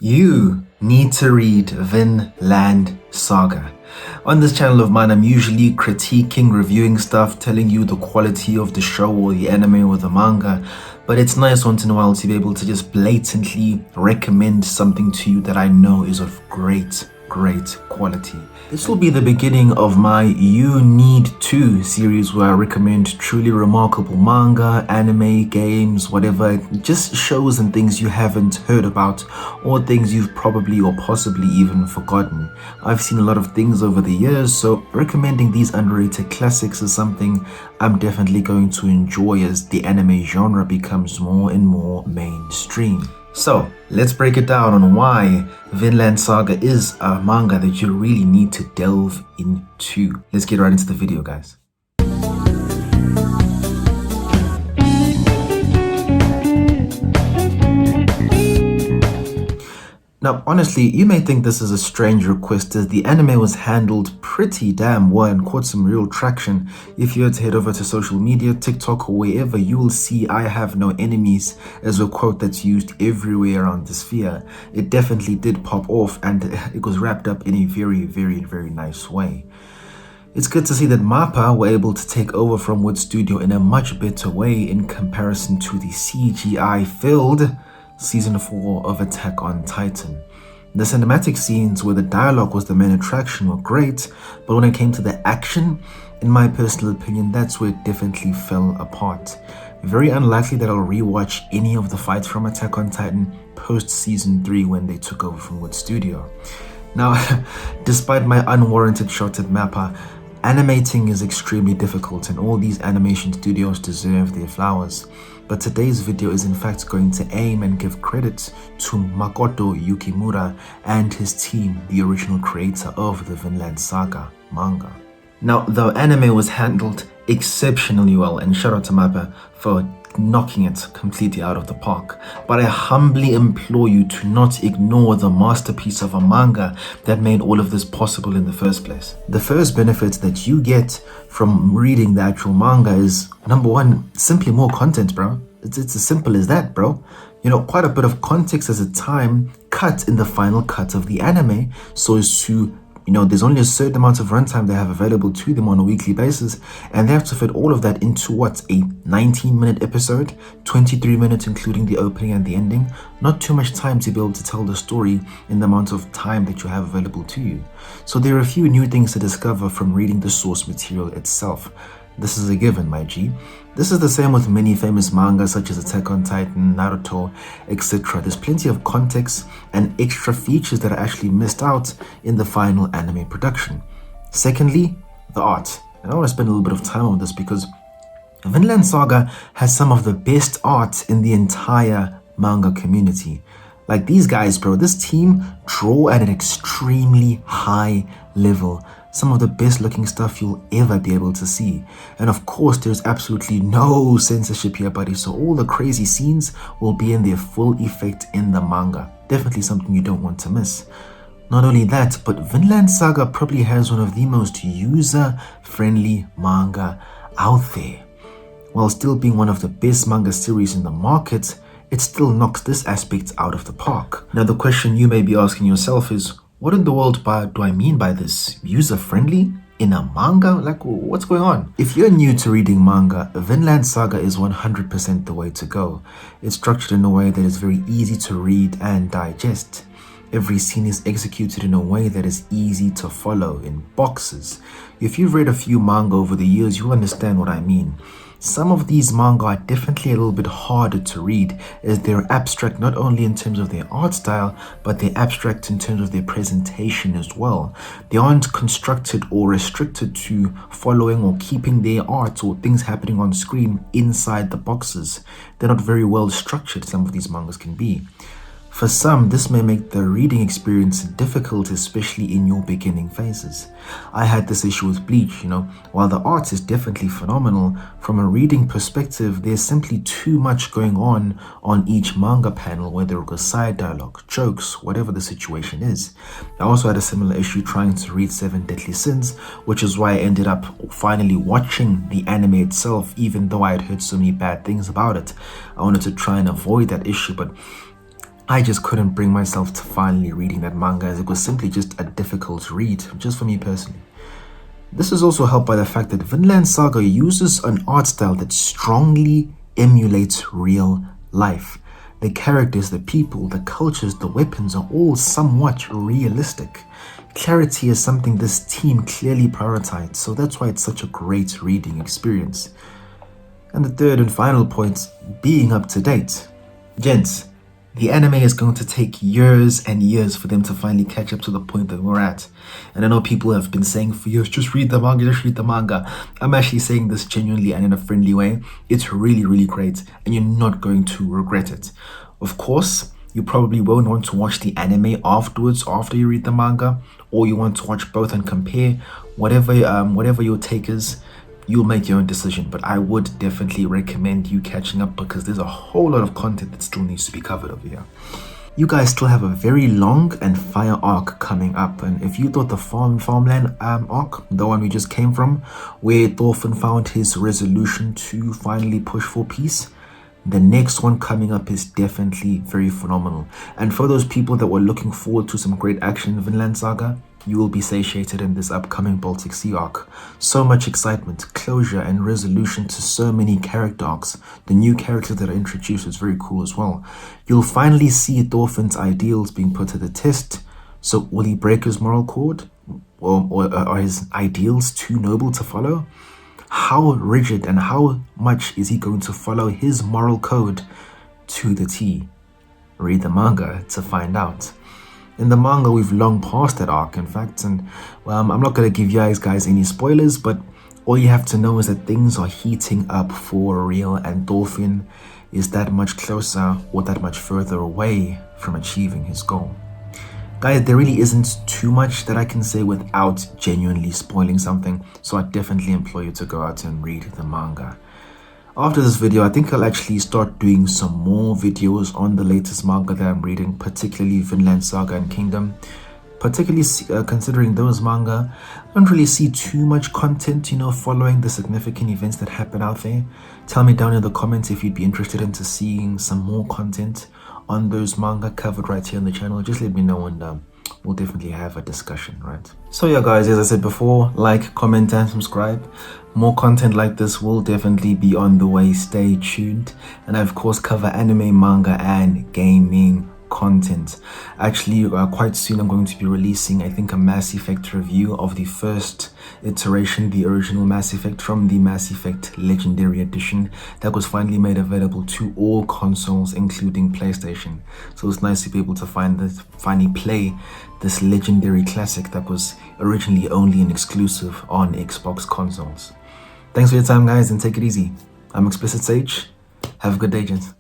You need to read Vinland Saga. On this channel of mine, I'm usually critiquing, reviewing stuff, telling you the quality of the show or the anime or the manga, but it's nice once in a while to be able to just blatantly recommend something to you that I know is of great quality. This will be the beginning of my You Need To series where I recommend truly remarkable manga, anime, games, whatever, just shows and things you haven't heard about or things you've probably or possibly even forgotten. I've seen a lot of things over the years, so recommending these underrated classics is something I'm definitely going to enjoy as the anime genre becomes more and more mainstream. So, let's break it down on why Vinland Saga is a manga that you really need to delve into. Let's get right into the video, guys. Now, honestly, you may think this is a strange request as the anime was handled pretty damn well and caught some real traction. If you were to head over to social media, TikTok or wherever, you will see "I have no enemies" as a quote that's used everywhere around the sphere. It definitely did pop off and it was wrapped up in a very nice way. It's good to see that MAPPA were able to take over from Wood Studio in a much better way in comparison to the CGI-filled Season 4 of Attack on Titan. The cinematic scenes where the dialogue was the main attraction were great, but when it came to the action, in my personal opinion, that's where it definitely fell apart. Very unlikely that I'll rewatch any of the fights from Attack on Titan post Season 3 when they took over from Wood Studio. Now, despite my unwarranted shot at MAPPA, animating is extremely difficult and all these animation studios deserve their flowers. But today's video is in fact going to aim and give credit to Makoto Yukimura and his team, the original creator of the Vinland Saga manga. Now, the anime was handled exceptionally well, and shout out to MAPPA for knocking it completely out of the park. But I humbly implore you to not ignore the masterpiece of a manga that made all of this possible in the first place. The first benefit that you get from reading the actual manga is, number one, simply more content, bro. It's as simple as that, bro. You know, quite a bit of context as a time cut in the final cut of the anime, so as to, you know, there's only a certain amount of runtime they have available to them on a weekly basis, and they have to fit all of that into what, a 19-minute episode, 23 minutes including the opening and the ending. Not too much time to be able to tell the story in the amount of time that you have available to you. So there are a few new things to discover from reading the source material itself. This is a given, my G. This is the same with many famous mangas such as Attack on Titan, Naruto, etc. There's plenty of context and extra features that are actually missed out in the final anime production. Secondly, the art. And I want to spend a little bit of time on this because Vinland Saga has some of the best art in the entire manga community. Like these guys, bro, this team draw at an extremely high level. Some of the best looking stuff you'll ever be able to see. And of course, there's absolutely no censorship here, buddy. So all the crazy scenes will be in their full effect in the manga. Definitely something you don't want to miss. Not only that, but Vinland Saga probably has one of the most user-friendly manga out there. While still being one of the best manga series in the market, it still knocks this aspect out of the park. Now, the question you may be asking yourself is, what in the world do I mean by this? User-friendly? In a manga? Like, what's going on? If you're new to reading manga, Vinland Saga is 100% the way to go. It's structured in a way that is very easy to read and digest. Every scene is executed in a way that is easy to follow in boxes. If you've read a few manga over the years, you'll understand what I mean. Some of these manga are definitely a little bit harder to read as they're abstract not only in terms of their art style, but they're abstract in terms of their presentation as well. They aren't constructed or restricted to following or keeping their art or things happening on screen inside the boxes. They're not very well structured, some of these mangas can be. For some, this may make the reading experience difficult, especially in your beginning phases. I had this issue with Bleach, you know. While the art is definitely phenomenal, from a reading perspective, there's simply too much going on each manga panel, whether it was side dialogue, jokes, whatever the situation is. I also had a similar issue trying to read Seven Deadly Sins, which is why I ended up finally watching the anime itself, even though I had heard so many bad things about it. I wanted to try and avoid that issue, but I just couldn't bring myself to finally reading that manga, as it was simply just a difficult read, just for me personally. This is also helped by the fact that Vinland Saga uses an art style that strongly emulates real life. The characters, the people, the cultures, the weapons are all somewhat realistic. Clarity is something this team clearly prioritized, so that's why it's such a great reading experience. And the third and final point, being up to date. Gents, the anime is going to take years and years for them to finally catch up to the point that we're at. And I know people have been saying for years, just read the manga, just read the manga. I'm actually saying this genuinely and in a friendly way. It's really, really great, and you're not going to regret it. Of course, you probably won't want to watch the anime afterwards, after you read the manga, or you want to watch both and compare. Whatever your take is, you'll make your own decision, but I would definitely recommend you catching up, because there's a whole lot of content that still needs to be covered over here. You guys still have a very long and fire arc coming up, and if you thought the farmland arc, the one we just came from, where Thorfinn found his resolution to finally push for peace, the next one coming up is definitely very phenomenal. And for those people that were looking forward to some great action in Vinland Saga, you will be satiated in this upcoming Baltic Sea arc. So much excitement, closure, and resolution to so many character arcs. The new characters that are introduced is very cool as well. You'll finally see Thorfinn's ideals being put to the test. So will he break his moral code? Or are his ideals too noble to follow? How rigid and how much is he going to follow his moral code to the T? Read the manga to find out. In the manga, we've long passed that arc, in fact, and well, I'm not going to give you guys any spoilers, but all you have to know is that things are heating up for real, and Thorfinn is that much closer or that much further away from achieving his goal. Guys, there really isn't too much that I can say without genuinely spoiling something, so I definitely implore you to go out and read the manga. After this video, I think I'll actually start doing some more videos on the latest manga that I'm reading, particularly Vinland Saga and Kingdom. Particularly considering those manga, I don't really see too much content, following the significant events that happen out there. Tell me down in the comments if you'd be interested into seeing some more content on those manga covered right here on the channel. Just let me know, and we'll definitely have a discussion, right? So yeah guys, as I said before, like, comment, and subscribe. More content like this will definitely be on the way. Stay tuned. And I of course cover anime, manga, and gaming content. Actually, quite soon I'm going to be releasing, I think, a Mass Effect review of the first iteration, the original Mass Effect from the Mass Effect Legendary Edition that was finally made available to all consoles, including PlayStation. So it's nice to be able to finally play this legendary classic that was originally only an exclusive on Xbox consoles. Thanks for your time, guys, and take it easy. I'm Explicit Sage. Have a good day, gents.